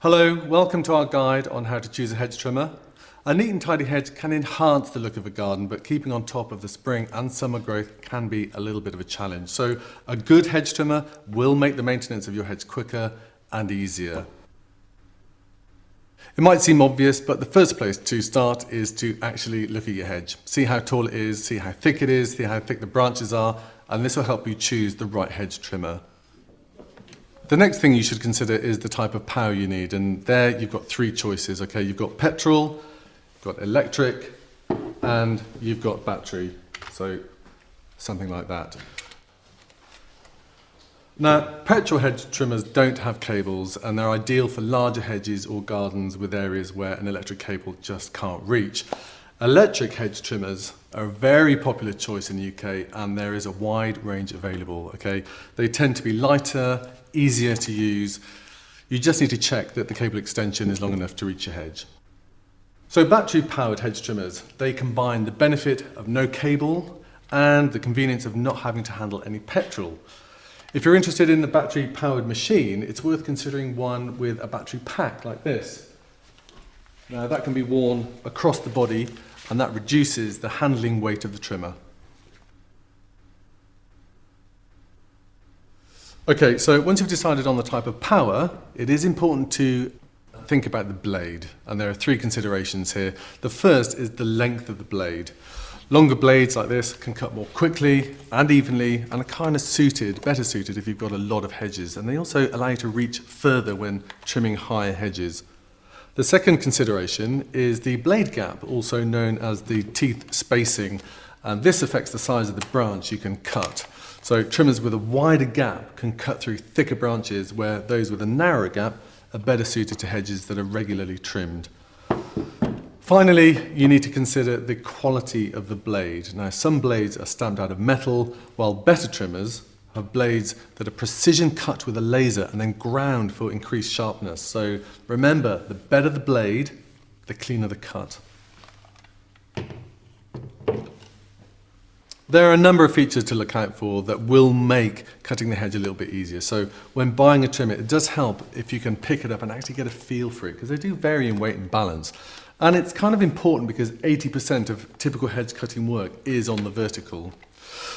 Hello, welcome to our guide on how to choose a hedge trimmer. A neat and tidy hedge can enhance the look of a garden, but keeping on top of the spring and summer growth can be a little bit of a challenge. So a good hedge trimmer will make the maintenance of your hedge quicker and easier. It might seem obvious, but the first place to start is to actually look at your hedge. See how tall it is, see how thick it is, see how thick the branches are, and this will help you choose the right hedge trimmer. The next thing you should consider is the type of power you need, and there you've got three choices. Okay, you've got petrol, you've got electric, and you've got battery. So something like that. Now, petrol hedge trimmers don't have cables, and they're ideal for larger hedges or gardens with areas where an electric cable just can't reach. Electric hedge trimmers are a very popular choice in the UK, and there is a wide range available. Okay, they tend to be lighter, easier to use. You just need to check that the cable extension is long enough to reach your hedge. So battery-powered hedge trimmers, they combine the benefit of no cable and the convenience of not having to handle any petrol. If you're interested in the battery-powered machine, it's worth considering one with a battery pack like this. Now that can be worn across the body, and that reduces the handling weight of the trimmer. Okay, so once you've decided on the type of power, it is important to think about the blade, and there are three considerations here. The first is the length of the blade. Longer blades like this can cut more quickly and evenly, and are kind of better suited if you've got a lot of hedges, and they also allow you to reach further when trimming higher hedges. The second consideration is the blade gap, also known as the teeth spacing, and this affects the size of the branch you can cut. So trimmers with a wider gap can cut through thicker branches, where those with a narrower gap are better suited to hedges that are regularly trimmed. Finally, you need to consider the quality of the blade. Now, some blades are stamped out of metal, while better trimmers have blades that are precision cut with a laser and then ground for increased sharpness. So remember, the better the blade, the cleaner the cut. There are a number of features to look out for that will make cutting the hedge a little bit easier. So when buying a trimmer, it does help if you can pick it up and actually get a feel for it, because they do vary in weight and balance. And it's kind of important because 80% of typical hedge cutting work is on the vertical.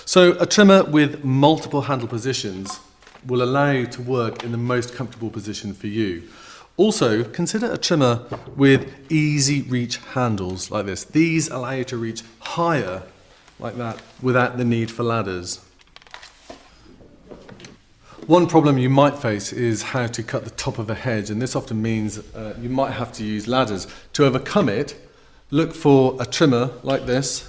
So a trimmer with multiple handle positions will allow you to work in the most comfortable position for you. Also, consider a trimmer with easy reach handles like this. These allow you to reach higher like that without the need for ladders. One problem you might face is how to cut the top of a hedge, and this often means you might have to use ladders. To overcome it, look for a trimmer like this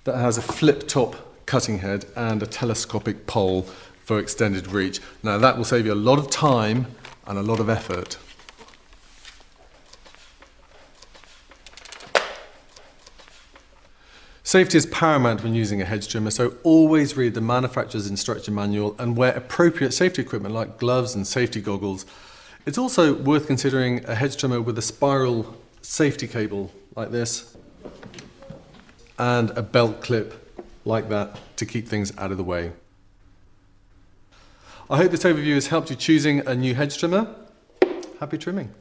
that has a flip top cutting head and a telescopic pole for extended reach. Now that will save you a lot of time and a lot of effort. Safety is paramount when using a hedge trimmer, so always read the manufacturer's instruction manual and wear appropriate safety equipment like gloves and safety goggles. It's also worth considering a hedge trimmer with a spiral safety cable like this and a belt clip like that to keep things out of the way. I hope this overview has helped you choosing a new hedge trimmer. Happy trimming.